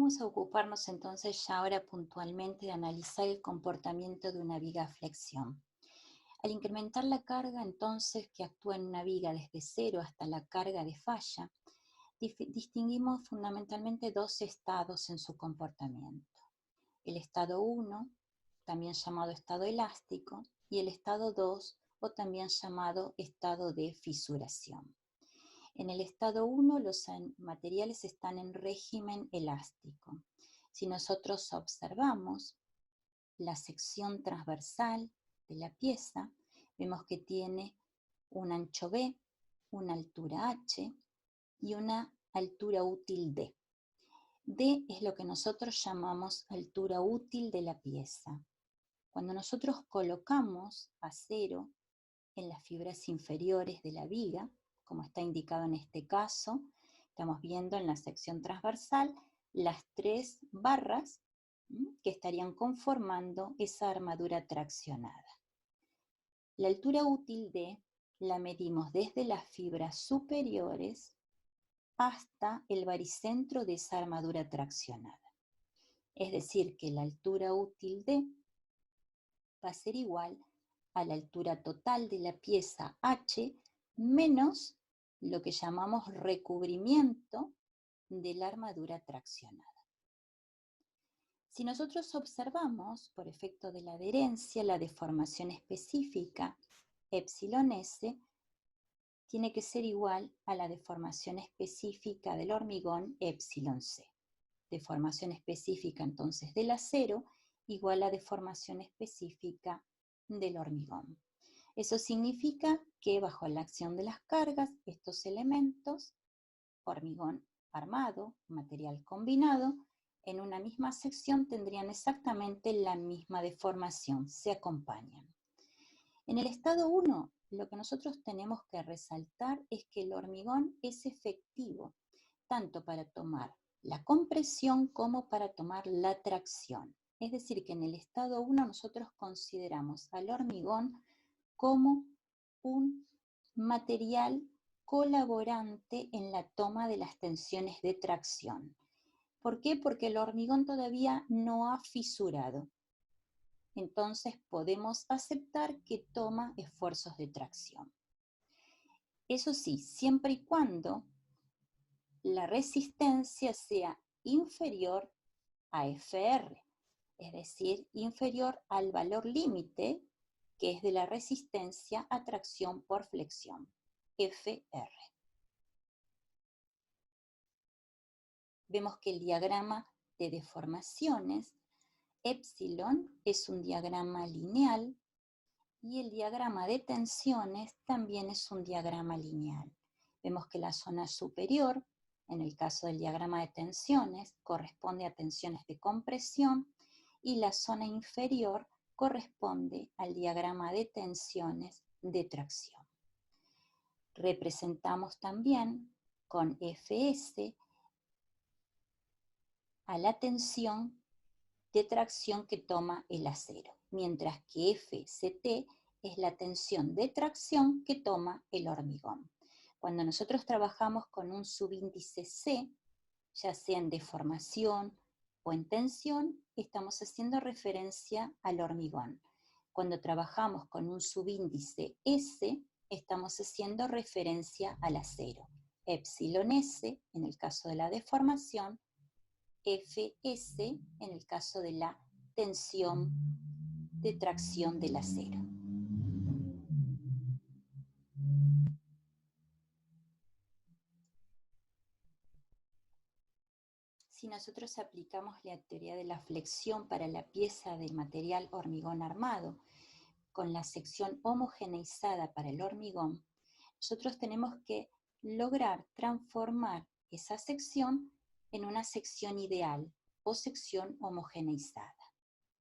Vamos a ocuparnos entonces ya ahora puntualmente de analizar el comportamiento de una viga a flexión. Al incrementar la carga entonces que actúa en una viga desde cero hasta la carga de falla, distinguimos fundamentalmente dos estados en su comportamiento. El estado 1, también llamado estado elástico, y el estado 2, o también llamado estado de fisuración. En el estado 1 los materiales están en régimen elástico. Si nosotros observamos la sección transversal de la pieza, vemos que tiene un ancho B, una altura H y una altura útil D. D es lo que nosotros llamamos altura útil de la pieza. Cuando nosotros colocamos acero en las fibras inferiores de la viga, como está indicado en este caso, estamos viendo en la sección transversal las 3 barras que estarían conformando esa armadura traccionada. La altura útil D la medimos desde las fibras superiores hasta el baricentro de esa armadura traccionada. Es decir, que la altura útil D va a ser igual a la altura total de la pieza H menos lo que llamamos recubrimiento de la armadura traccionada. Si nosotros observamos, por efecto de la adherencia, la deformación específica epsilon S tiene que ser igual a la deformación específica del hormigón epsilon C. Deformación específica entonces del acero igual a deformación específica del hormigón. Eso significa que bajo la acción de las cargas, estos elementos, hormigón armado, material combinado, en una misma sección tendrían exactamente la misma deformación, se acompañan. En el estado 1, lo que nosotros tenemos que resaltar es que el hormigón es efectivo, tanto para tomar la compresión como para tomar la tracción. Es decir, que en el estado 1 nosotros consideramos al hormigón como un material colaborante en la toma de las tensiones de tracción. ¿Por qué? Porque el hormigón todavía no ha fisurado. Entonces podemos aceptar que toma esfuerzos de tracción. Eso sí, siempre y cuando la resistencia sea inferior a FR, es decir, inferior al valor límite que es de la resistencia a tracción por flexión, FR. Vemos que el diagrama de deformaciones, epsilon, es un diagrama lineal y el diagrama de tensiones también es un diagrama lineal. Vemos que la zona superior, en el caso del diagrama de tensiones, corresponde a tensiones de compresión y la zona inferior corresponde al diagrama de tensiones de tracción. Representamos también con Fs a la tensión de tracción que toma el acero, mientras que Fct es la tensión de tracción que toma el hormigón. Cuando nosotros trabajamos con un subíndice C, ya sea en deformación o en tensión, estamos haciendo referencia al hormigón. Cuando trabajamos con un subíndice S, estamos haciendo referencia al acero. Epsilon S, en el caso de la deformación, Fs, en el caso de la tensión de tracción del acero. Si nosotros aplicamos la teoría de la flexión para la pieza de material hormigón armado, con la sección homogeneizada para el hormigón, nosotros tenemos que lograr transformar esa sección en una sección ideal o sección homogeneizada.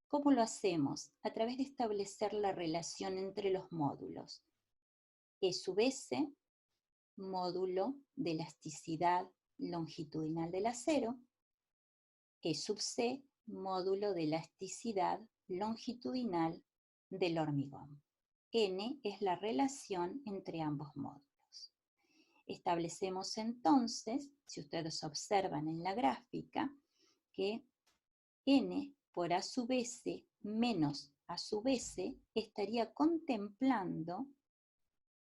¿Cómo lo hacemos? A través de establecer la relación entre los módulos. E sub S, módulo de elasticidad longitudinal del acero, E sub C, módulo de elasticidad longitudinal del hormigón. N es la relación entre ambos módulos. Establecemos entonces, si ustedes observan en la gráfica, que n por a sub s menos a sub s estaría contemplando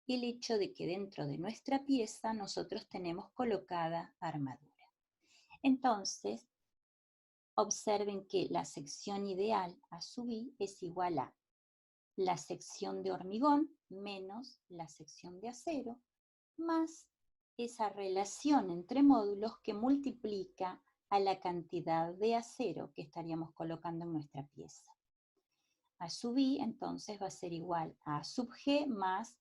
el hecho de que dentro de nuestra pieza nosotros tenemos colocada armadura. Entonces, observen que la sección ideal a sub i es igual a la sección de hormigón menos la sección de acero, más esa relación entre módulos que multiplica a la cantidad de acero que estaríamos colocando en nuestra pieza. A sub i entonces va a ser igual a sub g más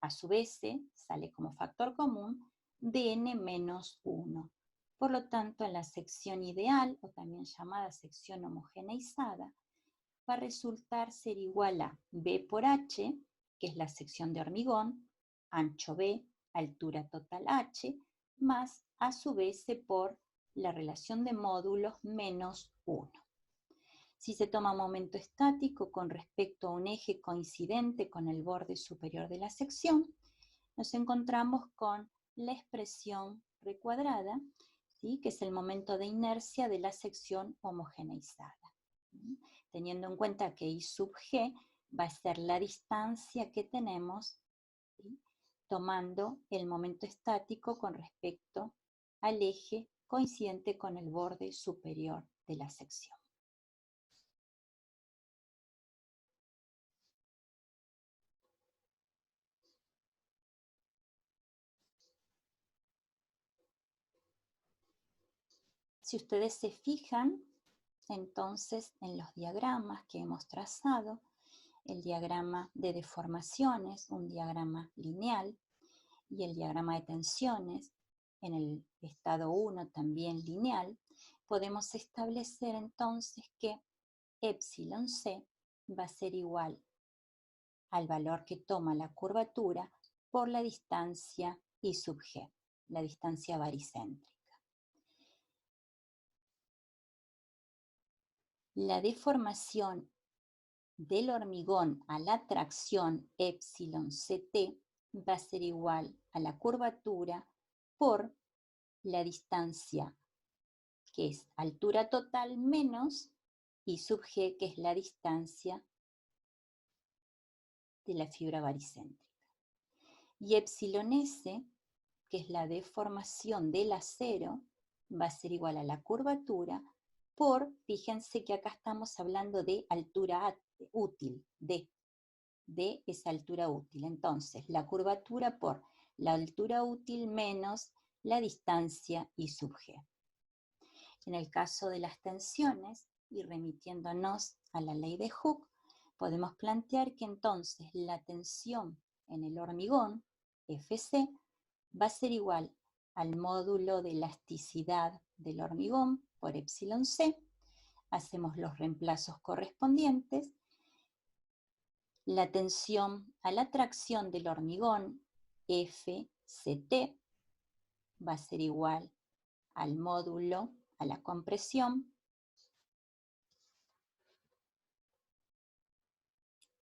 a sub s, sale como factor común, de n menos 1. Por lo tanto, en la sección ideal, o también llamada sección homogeneizada, va a resultar ser igual a b por h, que es la sección de hormigón, ancho b, altura total h, más a sub s por la relación de módulos menos 1. Si se toma momento estático con respecto a un eje coincidente con el borde superior de la sección, nos encontramos con la expresión recuadrada, ¿sí?, que es el momento de inercia de la sección homogeneizada. Teniendo en cuenta que I sub G va a ser la distancia que tenemos, ¿sí?, tomando el momento estático con respecto al eje coincidente con el borde superior de la sección. Si ustedes se fijan, entonces, en los diagramas que hemos trazado, el diagrama de deformaciones, un diagrama lineal, y el diagrama de tensiones, en el estado 1 también lineal, podemos establecer entonces que epsilon c va a ser igual al valor que toma la curvatura por la distancia I sub g, la distancia baricéntrica. La deformación del hormigón a la tracción epsilon ct va a ser igual a la curvatura por la distancia, que es altura total, menos I sub g, que es la distancia de la fibra baricéntrica. Y epsilon s, que es la deformación del acero, va a ser igual a la curvatura por, fíjense que acá estamos hablando de altura útil, de esa altura útil. Entonces, la curvatura por la altura útil menos la distancia I sub g. En el caso de las tensiones, y remitiéndonos a la ley de Hooke, podemos plantear que entonces la tensión en el hormigón, Fc, va a ser igual al módulo de elasticidad del hormigón por epsilon c. Hacemos los reemplazos correspondientes. La tensión a la tracción del hormigón, Fct, va a ser igual al módulo a la compresión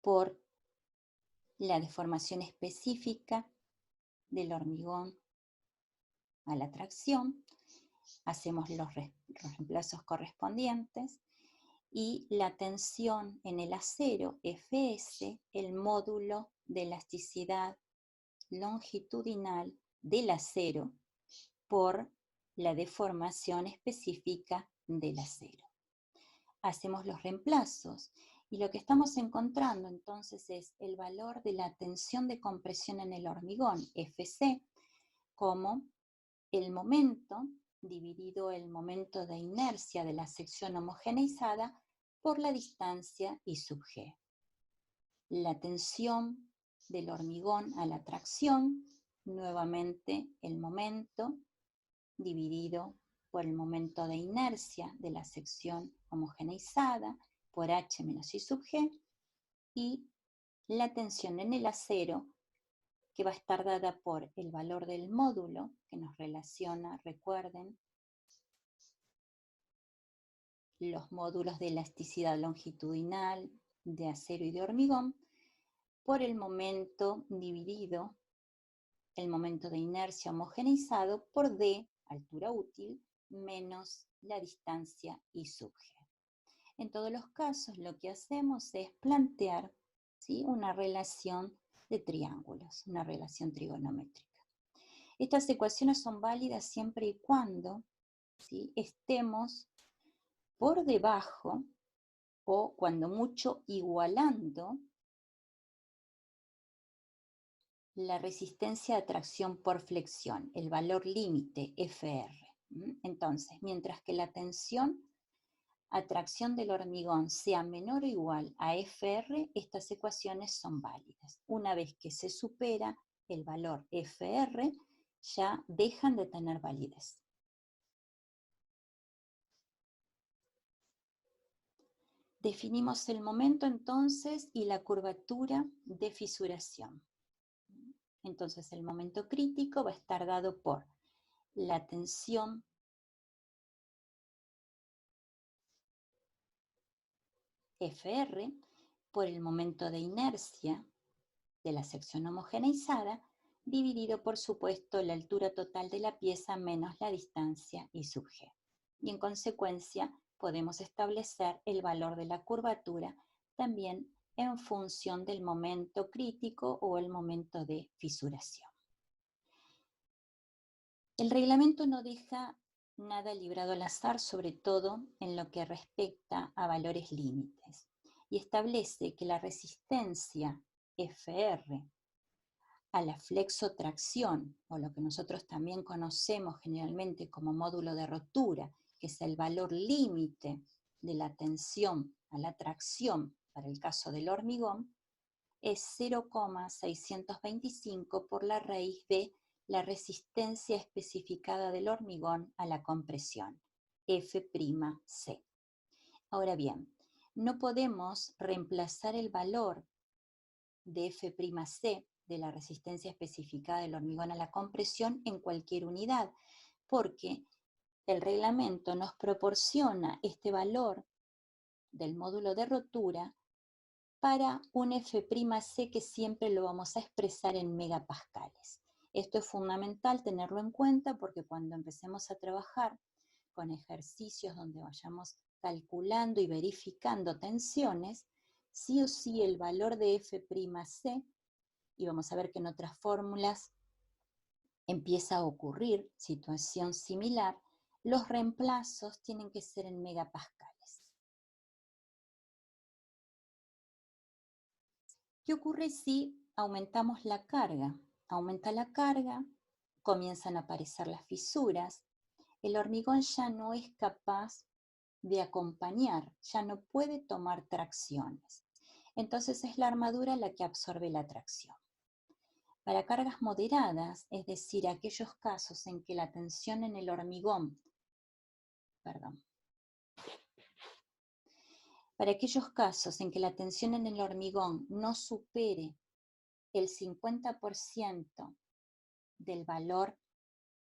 por la deformación específica del hormigón a la tracción. Hacemos los reemplazos correspondientes. Y la tensión en el acero, Fs, el módulo de elasticidad longitudinal del acero por la deformación específica del acero. Hacemos los reemplazos y lo que estamos encontrando entonces es el valor de la tensión de compresión en el hormigón, Fc, como el momento dividido el momento de inercia de la sección homogeneizada por la distancia I sub g. La tensión del hormigón a la tracción, nuevamente el momento dividido por el momento de inercia de la sección homogeneizada por h menos I sub g, y la tensión en el acero, que va a estar dada por el valor del módulo, que nos relaciona, recuerden, los módulos de elasticidad longitudinal de acero y de hormigón, por el momento dividido el momento de inercia homogeneizado por d, altura útil, menos la distancia y sub G. En todos los casos lo que hacemos es plantear, ¿sí?, una relación de triángulos, una relación trigonométrica. Estas ecuaciones son válidas siempre y cuando, ¿sí?, estemos por debajo o cuando mucho igualando la resistencia de atracción por flexión, el valor límite FR. Entonces, mientras que la tensión atracción del hormigón sea menor o igual a FR, estas ecuaciones son válidas. Una vez que se supera el valor FR, ya dejan de tener validez. Definimos el momento entonces y la curvatura de fisuración. Entonces el momento crítico va a estar dado por la tensión FR por el momento de inercia de la sección homogeneizada, dividido por supuesto la altura total de la pieza menos la distancia y sub G. Y en consecuencia podemos establecer el valor de la curvatura también en función del momento crítico o el momento de fisuración. El reglamento no deja nada librado al azar, sobre todo en lo que respecta a valores límites, y establece que la resistencia FR a la flexotracción, o lo que nosotros también conocemos generalmente como módulo de rotura, que es el valor límite de la tensión a la tracción para el caso del hormigón, es 0,625 por la raíz de la resistencia especificada del hormigón a la compresión, F'C. Ahora bien, no podemos reemplazar el valor de F'C de la resistencia especificada del hormigón a la compresión en cualquier unidad, porque el reglamento nos proporciona este valor del módulo de rotura para un F'C que siempre lo vamos a expresar en megapascales. Esto es fundamental tenerlo en cuenta porque cuando empecemos a trabajar con ejercicios donde vayamos calculando y verificando tensiones, sí o sí el valor de F'C, y vamos a ver que en otras fórmulas empieza a ocurrir situación similar, los reemplazos tienen que ser en megapascales. ¿Qué ocurre si aumentamos la carga? Aumenta la carga, comienzan a aparecer las fisuras, el hormigón ya no es capaz de acompañar, ya no puede tomar tracciones. Entonces es la armadura la que absorbe la tracción. Para cargas moderadas, es decir, aquellos casos en que la tensión en el hormigón, para aquellos casos en que la tensión en el hormigón no supere el 50% del valor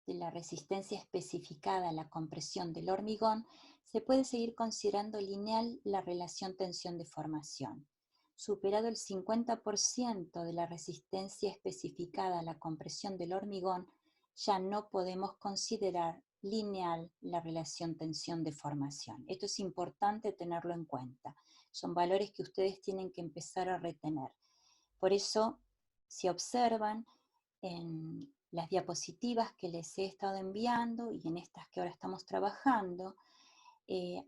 de la resistencia especificada a la compresión del hormigón, se puede seguir considerando lineal la relación tensión-deformación. Superado el 50% de la resistencia especificada a la compresión del hormigón, ya no podemos considerar lineal la relación tensión-deformación. Esto es importante tenerlo en cuenta. Son valores que ustedes tienen que empezar a retener. Por eso, si observan en las diapositivas que les he estado enviando y en estas que ahora estamos trabajando,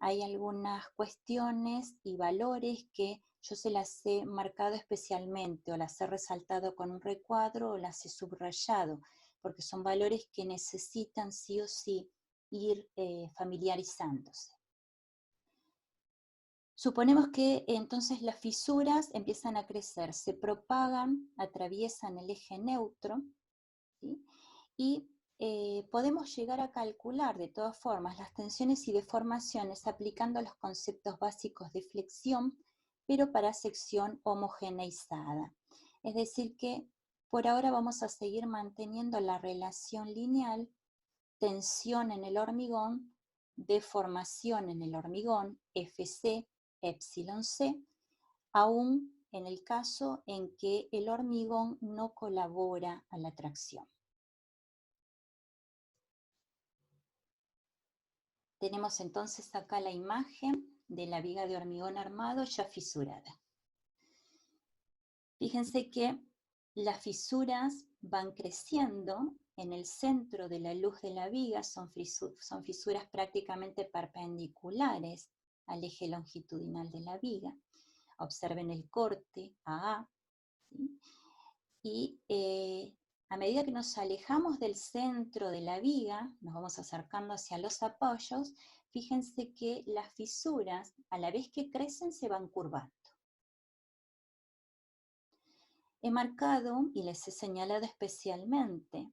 hay algunas cuestiones y valores que yo se las he marcado especialmente o las he resaltado con un recuadro o las he subrayado, porque son valores que necesitan sí o sí ir familiarizándose. Suponemos que entonces las fisuras empiezan a crecer, se propagan, atraviesan el eje neutro, ¿sí? Y podemos llegar a calcular de todas formas las tensiones y deformaciones aplicando los conceptos básicos de flexión, pero para sección homogeneizada. Es decir que por ahora vamos a seguir manteniendo la relación lineal, tensión en el hormigón, deformación en el hormigón, Fc, epsilon c, aún en el caso en que el hormigón no colabora a la tracción. Tenemos entonces acá la imagen de la viga de hormigón armado ya fisurada. Fíjense que las fisuras van creciendo en el centro de la luz de la viga, son fisuras prácticamente perpendiculares al eje longitudinal de la viga. Observen el corte AA, ¿sí? Y a medida que nos alejamos del centro de la viga, nos vamos acercando hacia los apoyos, fíjense que las fisuras, a la vez que crecen, se van curvando. He marcado y les he señalado especialmente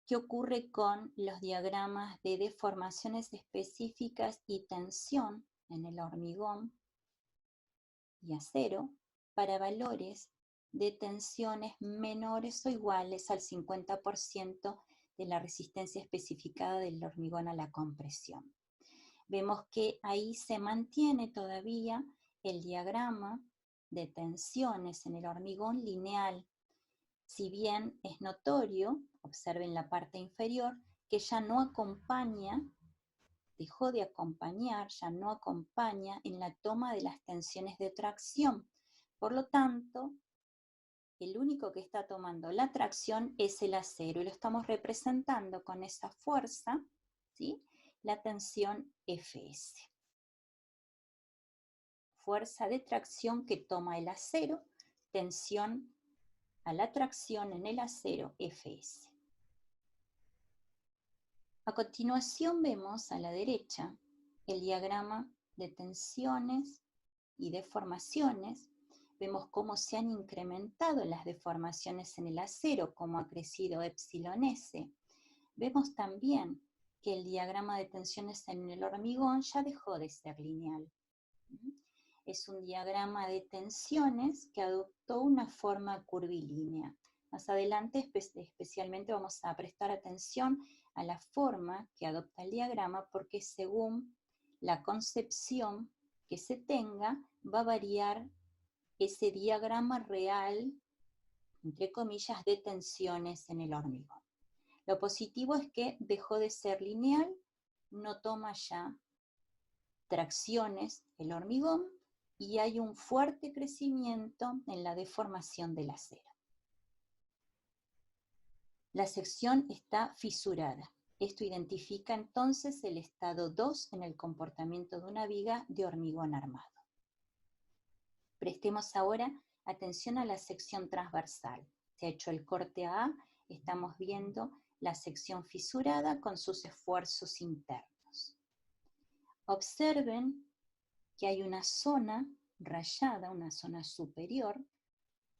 qué ocurre con los diagramas de deformaciones específicas y tensión en el hormigón y acero para valores de tensiones menores o iguales al 50% de la resistencia especificada del hormigón a la compresión. Vemos que ahí se mantiene todavía el diagrama de tensiones en el hormigón lineal. Si bien es notorio, observen la parte inferior, que ya no acompaña, dejó de acompañar, ya no acompaña en la toma de las tensiones de tracción. Por lo tanto, el único que está tomando la tracción es el acero y lo estamos representando con esa fuerza, ¿sí? La tensión Fs. Fuerza de tracción que toma el acero, tensión a la tracción en el acero Fs. A continuación vemos a la derecha el diagrama de tensiones y deformaciones. Vemos cómo se han incrementado las deformaciones en el acero, cómo ha crecido epsilon S. Vemos también que el diagrama de tensiones en el hormigón ya dejó de ser lineal. Es un diagrama de tensiones que adoptó una forma curvilínea. Más adelante especialmente vamos a prestar atención a la forma que adopta el diagrama, porque según la concepción que se tenga va a variar ese diagrama real, entre comillas, de tensiones en el hormigón. Lo positivo es que dejó de ser lineal, no toma ya tracciones el hormigón y hay un fuerte crecimiento en la deformación del acero. La sección está fisurada. Esto identifica entonces el estado 2 en el comportamiento de una viga de hormigón armado. Prestemos ahora atención a la sección transversal. Se ha hecho el corte A, estamos viendo la sección fisurada con sus esfuerzos internos. Observen que hay una zona rayada, una zona superior,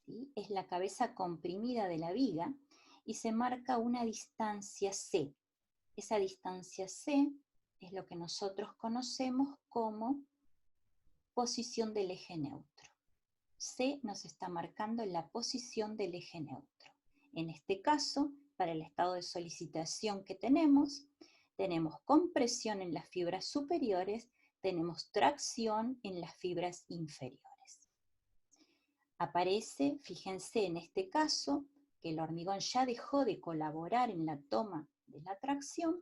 ¿sí? Es la cabeza comprimida de la viga y se marca una distancia C. Esa distancia C es lo que nosotros conocemos como posición del eje neutro. C nos está marcando la posición del eje neutro. En este caso, para el estado de solicitación que tenemos compresión en las fibras superiores, tenemos tracción en las fibras inferiores. Aparece, fíjense en este caso, que el hormigón ya dejó de colaborar en la toma de la tracción,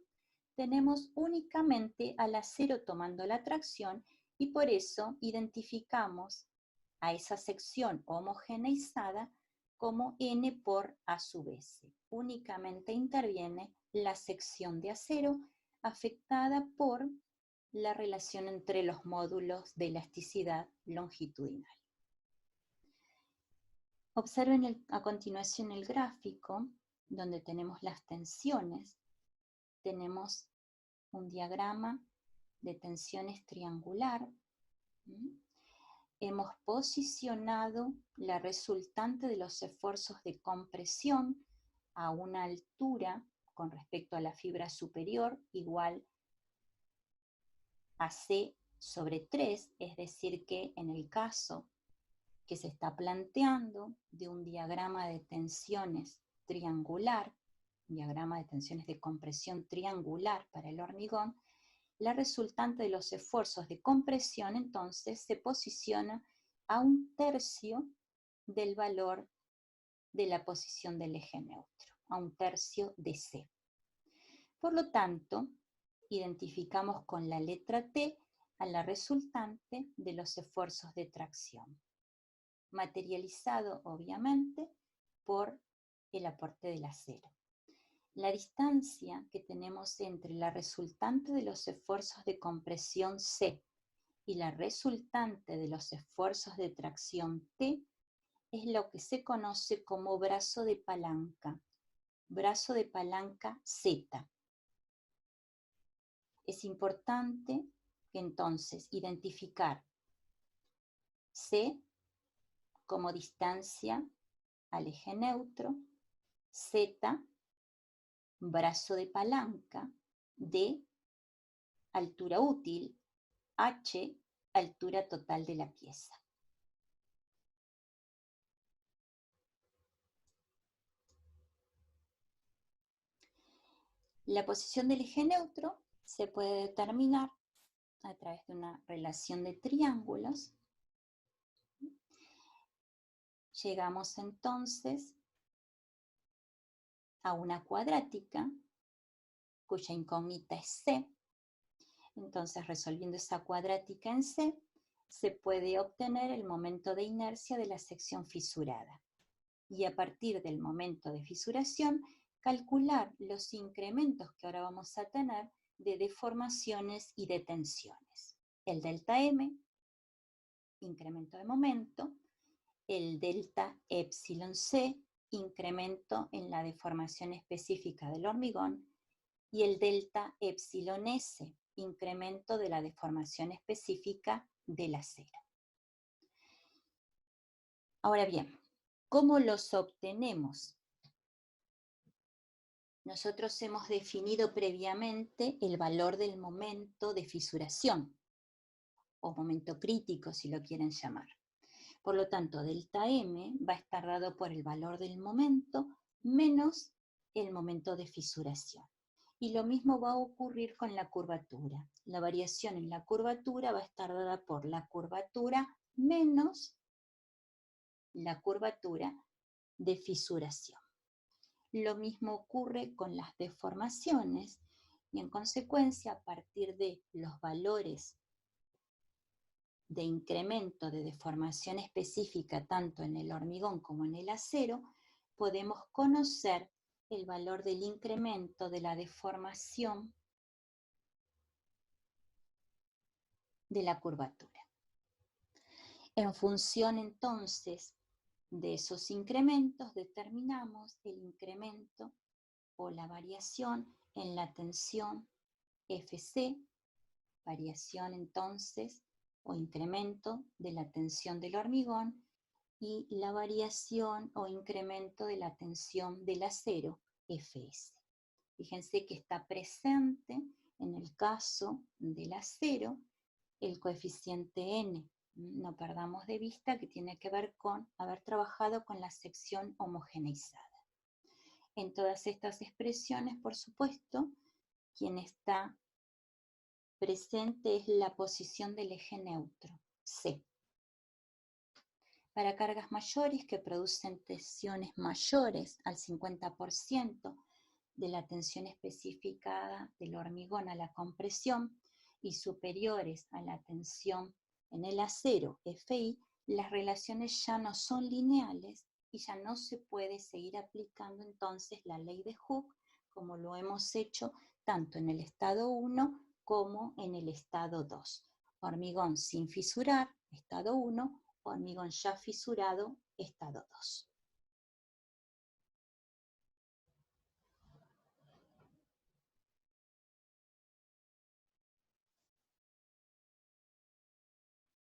tenemos únicamente al acero tomando la tracción y por eso identificamos a esa sección homogeneizada como N por A sub S. Únicamente interviene la sección de acero afectada por la relación entre los módulos de elasticidad longitudinal. Observen a continuación el gráfico donde tenemos las tensiones. Tenemos un diagrama de tensiones triangular. Hemos posicionado la resultante de los esfuerzos de compresión a una altura con respecto a la fibra superior igual a C sobre 3, es decir que en el caso que se está planteando de un diagrama de tensiones triangular, diagrama de tensiones de compresión triangular para el hormigón, la resultante de los esfuerzos de compresión entonces se posiciona a 1/3 del valor de la posición del eje neutro, a 1/3 de C. Por lo tanto, identificamos con la letra T a la resultante de los esfuerzos de tracción, materializado obviamente por el aporte del acero. La distancia que tenemos entre la resultante de los esfuerzos de compresión C y la resultante de los esfuerzos de tracción T es lo que se conoce como brazo de palanca Z. Es importante que entonces identificar C como distancia al eje neutro, Z, brazo de palanca, D, altura útil, H, altura total de la pieza. La posición del eje neutro se puede determinar a través de una relación de triángulos. Llegamos entonces a una cuadrática cuya incógnita es C. Entonces, resolviendo esa cuadrática en C, se puede obtener el momento de inercia de la sección fisurada. Y a partir del momento de fisuración, calcular los incrementos que ahora vamos a tener de deformaciones y de tensiones. El delta M, incremento de momento, el delta epsilon C, incremento en la deformación específica del hormigón, y el delta epsilon S, incremento de la deformación específica del acero. Ahora bien, ¿cómo los obtenemos? Nosotros hemos definido previamente el valor del momento de fisuración, o momento crítico si lo quieren llamar. Por lo tanto, delta M va a estar dado por el valor del momento menos el momento de fisuración. Y lo mismo va a ocurrir con la curvatura. La variación en la curvatura va a estar dada por la curvatura menos la curvatura de fisuración. Lo mismo ocurre con las deformaciones y en consecuencia a partir de los valores de incremento de deformación específica tanto en el hormigón como en el acero, podemos conocer el valor del incremento de la deformación de la curvatura. En función entonces de esos incrementos determinamos el incremento o la variación en la tensión FC, variación entonces o incremento de la tensión del hormigón, y la variación o incremento de la tensión del acero, Fs. Fíjense que está presente en el caso del acero el coeficiente N. No perdamos de vista que tiene que ver con haber trabajado con la sección homogeneizada. En todas estas expresiones, por supuesto, quien está presente es la posición del eje neutro, C. Para cargas mayores que producen tensiones mayores al 50% de la tensión especificada del hormigón a la compresión y superiores a la tensión en el acero, Fi, las relaciones ya no son lineales y ya no se puede seguir aplicando entonces la ley de Hooke como lo hemos hecho tanto en el estado 1 como en el estado 2. Hormigón sin fisurar, estado 1, hormigón ya fisurado, estado 2.